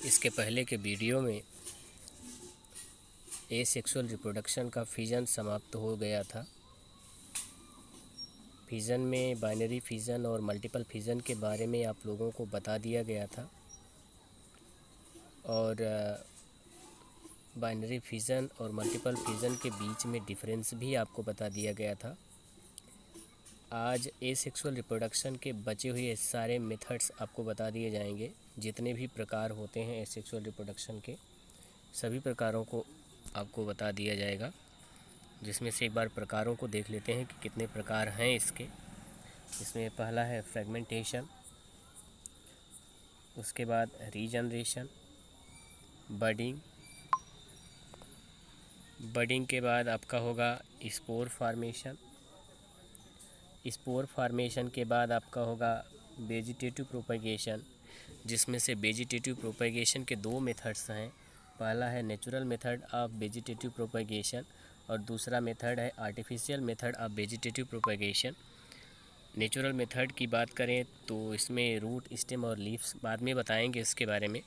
इसके पहले के वीडियो में एसेक्सुअल रिप्रोडक्शन का फिजन समाप्त हो गया था। फिजन में बाइनरी फिजन और मल्टीपल फिजन के बारे में आप लोगों को बता दिया गया था और बाइनरी फिजन और मल्टीपल फिजन के बीच में डिफरेंस भी आपको बता दिया गया था। आज एसेक्सुअल रिप्रोडक्शन के बचे हुए सारे मेथड्स आपको बता दिए जाएंगे। जितने भी प्रकार होते हैं एसेक्सुअल रिप्रोडक्शन के, सभी प्रकारों को आपको बता दिया जाएगा, जिसमें से एक बार प्रकारों को देख लेते हैं कि कितने प्रकार हैं इसके। इसमें पहला है फ्रेगमेंटेशन, उसके बाद रीजनरेशन, बडिंग के बाद आपका होगा स्पोर फार्मेशन, स्पोर फार्मेशन के बाद आपका होगा वेजिटेटिव प्रोपेगेशन, जिसमें से वेजिटेटिव प्रोपेगेशन के दो मेथड्स हैं। पहला है natural method of vegetative propagation और दूसरा मेथड है artificial method of vegetative propagation. Natural method की बात करें तो इसमें रूट, स्टेम और लीव्स बाद में बताएंगे इसके बारे में।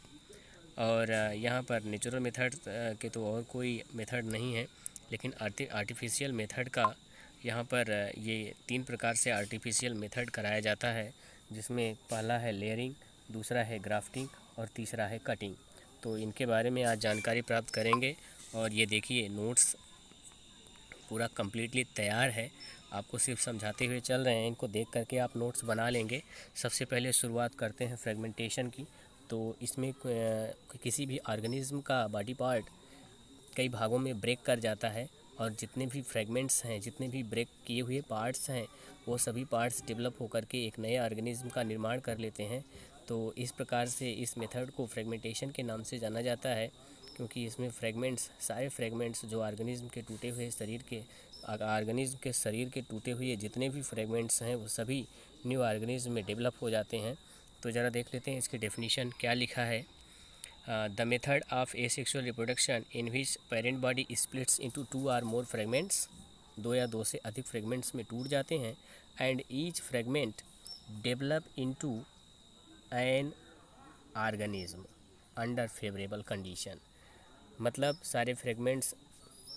और यहाँ पर नेचुरल मेथड के तो और कोई मेथड नहीं है, लेकिन आर्टिफिशियल मेथड का यहाँ पर ये 3 प्रकार से आर्टिफिशियल मेथड कराया जाता है, जिसमें पहला है लेयरिंग, दूसरा है ग्राफ्टिंग और तीसरा है कटिंग। तो इनके बारे में आज जानकारी प्राप्त करेंगे। और ये देखिए नोट्स पूरा कम्प्लीटली तैयार है, आपको सिर्फ समझाते हुए चल रहे हैं। इनको देख करके आप नोट्स बना लेंगे। सबसे पहले शुरुआत करते हैं फ्रेगमेंटेशन की। तो इसमें किसी भी ऑर्गेनिज्म का बॉडी पार्ट कई भागों में ब्रेक कर जाता है और जितने भी फ्रेगमेंट्स हैं, जितने भी ब्रेक किए हुए पार्ट्स हैं, वो सभी पार्ट्स डेवलप होकर के एक नए ऑर्गेनिज्म का निर्माण कर लेते हैं। तो इस प्रकार से इस मेथड को फ्रेगमेंटेशन के नाम से जाना जाता है, क्योंकि इसमें सारे फ्रेगमेंट्स जो ऑर्गेनिज्म के टूटे हुए शरीर के टूटे हुए जितने भी फ्रेगमेंट्स हैं वो सभी न्यू ऑर्गेनिज्म में डेवलप हो जाते हैं। तो ज़रा देख लेते हैं इसकी डेफिनेशन क्या लिखा है। The method of asexual reproduction in which parent body splits into 2 और मोर फ्रेगमेंट्स, 2 या 2 से अधिक फ्रेगमेंट्स में टूट जाते हैं, and each fragment develop into an organism under favourable condition. मतलब सारे फ्रेगमेंट्स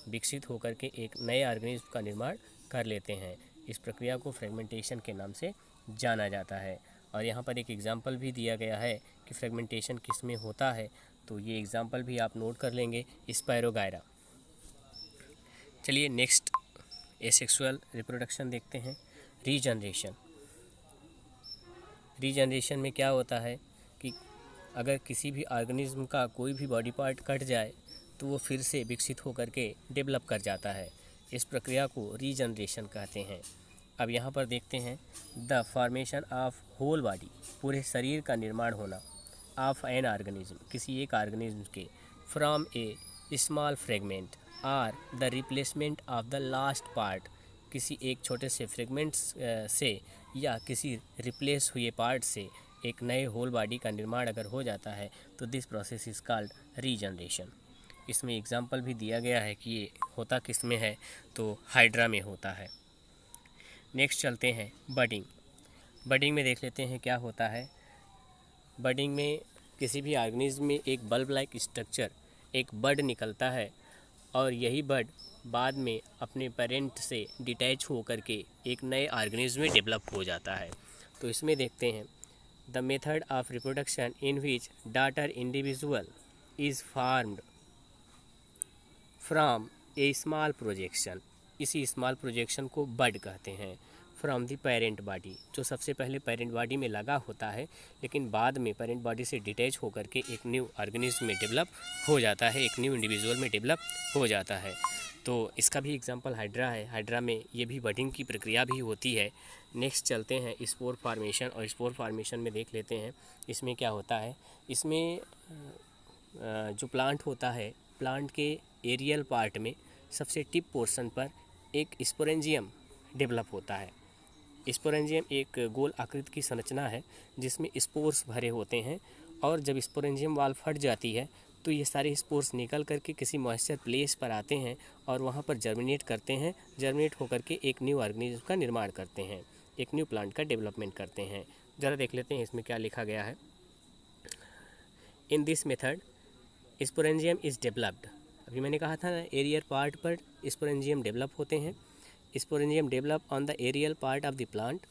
विकसित होकर के एक नए ऑर्गेनिज्म का निर्माण कर लेते हैं। इस प्रक्रिया को फ्रेगमेंटेशन के नाम से जाना जाता है। और यहाँ पर एक एग्जाम्पल भी दिया गया है कि फ्रेगमेंटेशन किस में होता है, तो ये एग्जाम्पल भी आप नोट कर लेंगे, स्पायरोगायरा। चलिए नेक्स्ट एसेक्सुअल रिप्रोडक्शन देखते हैं। रीजनरेशन में क्या होता है कि अगर किसी भी ऑर्गेनिज्म का कोई भी बॉडी पार्ट कट जाए तो वो फिर से विकसित होकर के डेवलप कर जाता है। इस प्रक्रिया को रीजनरेशन कहते हैं। अब यहाँ पर देखते हैं the formation of whole body, पूरे शरीर का निर्माण होना, ऑफ एन ऑर्गेनिज्म, किसी एक ऑर्गेनिज्म के, from a small fragment or the replacement of the last part, किसी एक छोटे से फ्रेगमेंट्स से या किसी रिप्लेस हुए पार्ट से एक नए होल बॉडी का निर्माण अगर हो जाता है तो this process is called regeneration. इसमें एग्जाम्पल भी दिया गया है कि ये होता किस में है, तो हाइड्रा में होता है। नेक्स्ट चलते हैं बडिंग में देख लेते हैं क्या होता है। बडिंग में किसी भी ऑर्गेनिज्म में एक बल्ब लाइक स्ट्रक्चर, एक बड निकलता है और यही बड बाद में अपने पेरेंट से डिटैच हो करके एक नए ऑर्गेनिज्म में डेवलप हो जाता है। तो इसमें देखते हैं the method of reproduction in which daughter individual is farmed from a small projection, इसी स्मॉल प्रोजेक्शन को बड कहते हैं, फ्रॉम द पेरेंट बॉडी, जो सबसे पहले पेरेंट बॉडी में लगा होता है लेकिन बाद में पेरेंट बॉडी से डिटैच होकर के एक न्यू ऑर्गेनिज्म में डेवलप हो जाता है, एक न्यू इंडिविजुअल में डेवलप हो जाता है। तो इसका भी एग्जांपल हाइड्रा है। हाइड्रा में ये भी बडिंग की प्रक्रिया भी होती है। नेक्स्ट चलते हैं स्पोर फार्मेशन, और स्पोर फार्मेशन में देख लेते हैं इसमें क्या होता है। इसमें जो प्लांट होता है, प्लांट के एरियल पार्ट में सबसे टिप पोर्शन पर एक स्पोरेंजियम डेवलप होता है। स्पोरेंजियम एक गोल आकृति की संरचना है जिसमें स्पोर्स भरे होते हैं, और जब स्पोरेंजियम वाल फट जाती है तो ये सारे स्पोर्स निकल करके किसी मॉइस्चर प्लेस पर आते हैं और वहाँ पर जर्मिनेट करते हैं। जर्मिनेट होकर के एक न्यू ऑर्गेनिज्म का निर्माण करते हैं, एक न्यू प्लांट का डेवलपमेंट करते हैं। ज़रा देख लेते हैं इसमें क्या लिखा गया है। In this method sporangium is developed. अभी मैंने कहा था ना, एरियल पार्ट पर स्पोरेंजियम डेवलप होते हैं। Sporangium develop on the aerial part of the plant.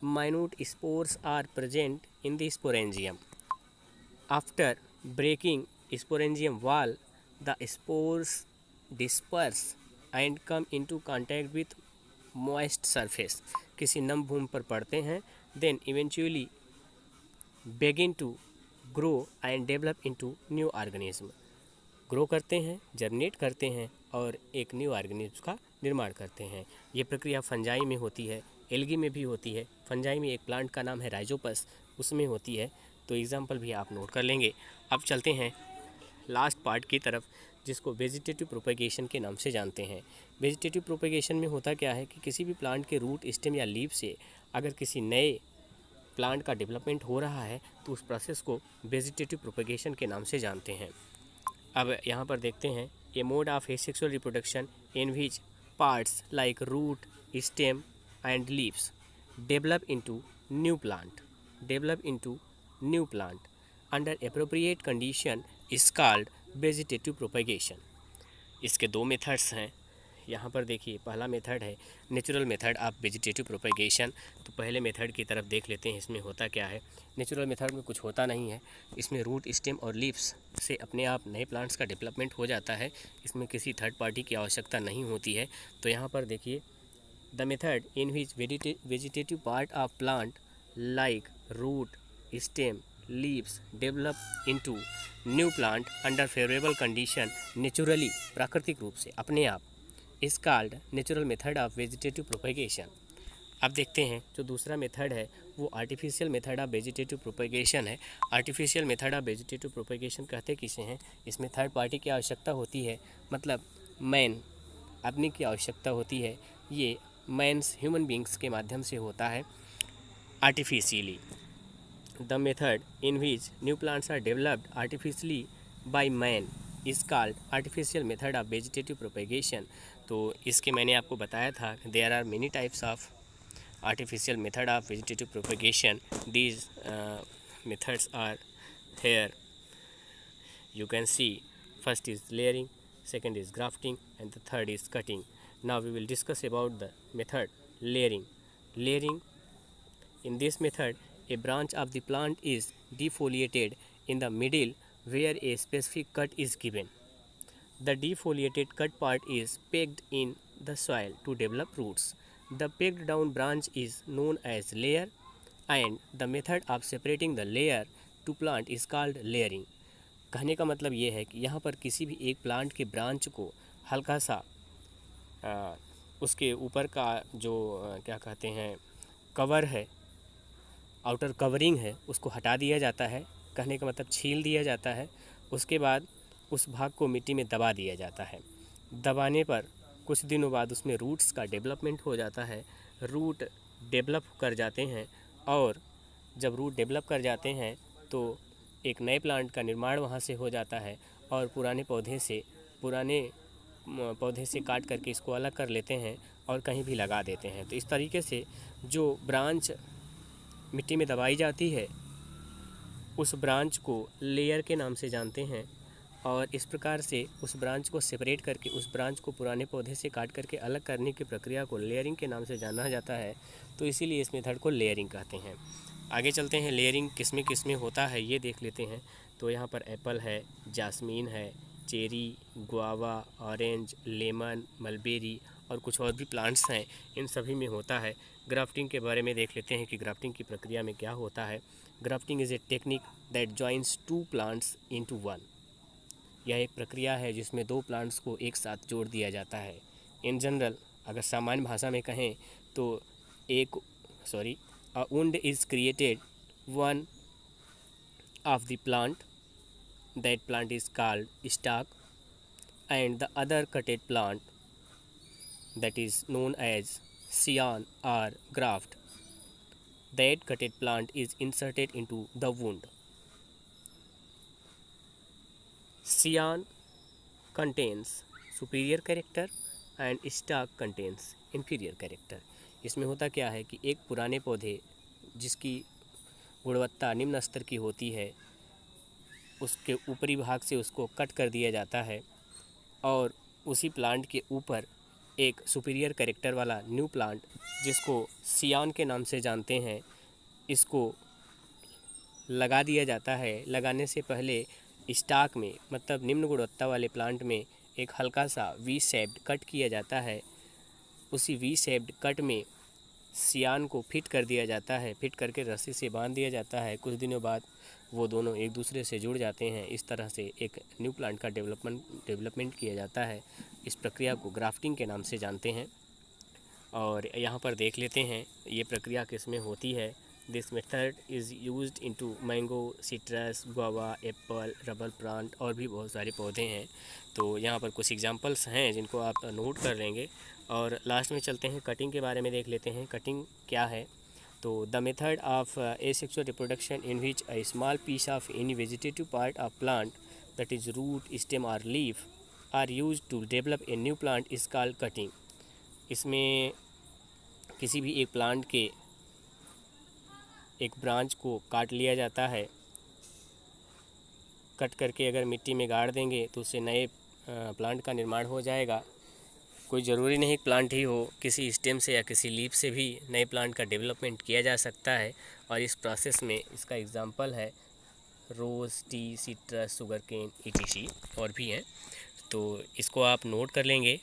Minute spores are present in the sporangium. After breaking sporangium wall, the spores disperse and come into contact with moist surface. किसी नम भूमि पर पड़ते हैं, then eventually begin to grow and develop into new organism. Grow करते हैं, germinate करते हैं और एक न्यू ऑर्गेनिज्म का निर्माण करते हैं। ये प्रक्रिया फंजाई में होती है, एल्गी में भी होती है। फंजाई में एक प्लांट का नाम है राइजोपस, उसमें होती है, तो एग्जाम्पल भी आप नोट कर लेंगे। अब चलते हैं लास्ट पार्ट की तरफ, जिसको वेजिटेटिव प्रोपेगेशन के नाम से जानते हैं। वेजिटेटिव प्रोपेगेशन में होता क्या है कि किसी भी प्लांट के रूट, स्टेम या लीफ से अगर किसी नए प्लांट का डेवलपमेंट हो रहा है तो उस प्रोसेस को वेजिटेटिव प्रोपेगेशन के नाम से जानते हैं। अब यहाँ पर देखते हैं, a mode of asexual reproduction in which parts like root, stem and leaves develop into new plant under appropriate condition is called vegetative propagation. इसके दो मेथड्स हैं। यहाँ पर देखिए, पहला मेथड है natural method of vegetative propagation. तो पहले मेथड की तरफ देख लेते हैं, इसमें होता क्या है। नेचुरल मेथड में कुछ होता नहीं है, इसमें रूट, स्टेम और लीव्स से अपने आप नए प्लांट्स का डेवलपमेंट हो जाता है। इसमें किसी थर्ड पार्टी की आवश्यकता नहीं होती है। तो यहाँ पर देखिए, the method in which vegetative part of plant like root, stem, leaves develop into new plant under favourable condition naturally, प्राकृतिक रूप से अपने आप, is called natural method of vegetative propagation. अब देखते हैं जो दूसरा मेथड है वो artificial method of vegetative propagation है। Artificial method of vegetative propagation कहते किसे हैं? इसमें थर्ड पार्टी की आवश्यकता होती है, मतलब मैन अपनी की आवश्यकता होती है। ये मैन्स, ह्यूमन बींग्स के माध्यम से होता है artificially. The method in which new plants are developed artificially by man is called artificial method of vegetative propagation. तो इसके मैंने आपको बताया था, there are many types of artificial method of vegetative propagation. These methods are here, you can see. First is layering, second is grafting, and the third is cutting. Now we will discuss about the method layering. Layering, in this method, a branch of the plant is defoliated in the middle where a specific cut is given. The defoliated cut part is pegged in the soil to develop roots. The pegged down branch is known as layer, and the method of separating the layer to plant is called layering. कहने का मतलब ये है कि यहाँ पर किसी भी एक प्लांट के ब्रांच को हल्का सा उसके ऊपर का जो क्या कहते हैं कवर है, आउटर कवरिंग है, उसको हटा दिया जाता है। कहने का मतलब छील दिया जाता है। उसके बाद उस भाग को मिट्टी में दबा दिया जाता है। दबाने पर कुछ दिनों बाद उसमें रूट्स का डेवलपमेंट हो जाता है। रूट डेवलप कर जाते हैं, और जब रूट डेवलप कर जाते हैं तो एक नए प्लांट का निर्माण वहाँ से हो जाता है, और पुराने पौधे से काट करके इसको अलग कर लेते हैं और कहीं भी लगा देते हैं। तो इस तरीके से जो ब्रांच मिट्टी में दबाई जाती है उस ब्रांच को लेयर के नाम से जानते हैं, और इस प्रकार से उस ब्रांच को सेपरेट करके उस ब्रांच को पुराने पौधे से काट करके अलग करने की प्रक्रिया को लेयरिंग के नाम से जाना जाता है। तो इसीलिए इस मेथड को लेयरिंग कहते हैं। आगे चलते हैं, लेयरिंग किस में होता है ये देख लेते हैं। तो यहाँ पर एप्पल है, जास्मीन है, cherry, guava, orange, lemon, mulberry और कुछ और भी प्लांट्स हैं, इन सभी में होता है। ग्राफ्टिंग के बारे में देख लेते हैं कि ग्राफ्टिंग की प्रक्रिया में क्या होता है। Grafting is a technique that joins two plants into one. यह एक प्रक्रिया है जिसमें दो प्लांट्स को एक साथ जोड़ दिया जाता है। इन जनरल, अगर सामान्य भाषा में कहें तो a wound is created one of the plant, that plant is called stalk, and the other cutted plant that is known as scion or graft. That cutted plant is inserted into the wound. Scion contains superior character and stalk contains inferior character. इसमें होता क्या है कि एक पुराने पौधे जिसकी गुणवत्ता निम्न स्तर की होती है, उसके ऊपरी भाग से उसको कट कर दिया जाता है और उसी प्लांट के ऊपर एक सुपीरियर कैरेक्टर वाला न्यू प्लांट, जिसको सियान के नाम से जानते हैं, इसको लगा दिया जाता है। लगाने से पहले स्टॉक में, मतलब निम्न गुणवत्ता वाले प्लांट में, एक हल्का सा वी शेप्ड कट किया जाता है। उसी वी शेप्ड कट में सियान को फिट कर दिया जाता है, फिट करके रस्सी से बांध दिया जाता है। कुछ दिनों बाद वो दोनों एक दूसरे से जुड़ जाते हैं। इस तरह से एक न्यू प्लांट का डेवलपमेंट किया जाता है। इस प्रक्रिया को ग्राफ्टिंग के नाम से जानते हैं। और यहाँ पर देख लेते हैं ये प्रक्रिया किसमें होती है। This method is used into mango, citrus, guava, Apple, rubber plant और भी बहुत सारे पौधे हैं। तो यहाँ पर कुछ एग्जांपल्स हैं जिनको आप नोट कर लेंगे। और लास्ट में चलते हैं कटिंग के बारे में देख लेते हैं। कटिंग क्या है? तो the method of asexual reproduction in which a small piece of any vegetative part of plant that is root, stem और leaf are use to develop a new plant is called cutting. इसमें किसी भी एक plant के एक branch को काट लिया जाता है। कट करके अगर मिट्टी में गाड़ देंगे तो उससे नए प्लांट का निर्माण हो जाएगा। कोई ज़रूरी नहीं प्लांट ही हो, किसी स्टेम से या किसी लीफ से भी नए प्लांट का डेवलपमेंट किया जा सकता है। और इस प्रोसेस में इसका एग्जांपल है rose, tea, citrus, sugar cane, etc और भी हैं। तो इसको आप नोट कर लेंगे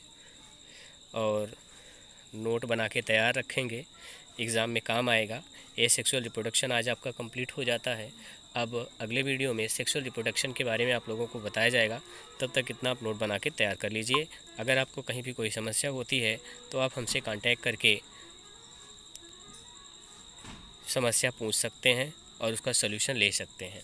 और नोट बना के तैयार रखेंगे, एग्ज़ाम में काम आएगा। एसेक्सुअल रिप्रोडक्शन आज आपका कंप्लीट हो जाता है। अब अगले वीडियो में सेक्सुअल रिप्रोडक्शन के बारे में आप लोगों को बताया जाएगा। तब तक इतना आप नोट बना के तैयार कर लीजिए। अगर आपको कहीं भी कोई समस्या होती है तो आप हमसे कांटेक्ट करके समस्या पूछ सकते हैं और उसका सलूशन ले सकते हैं।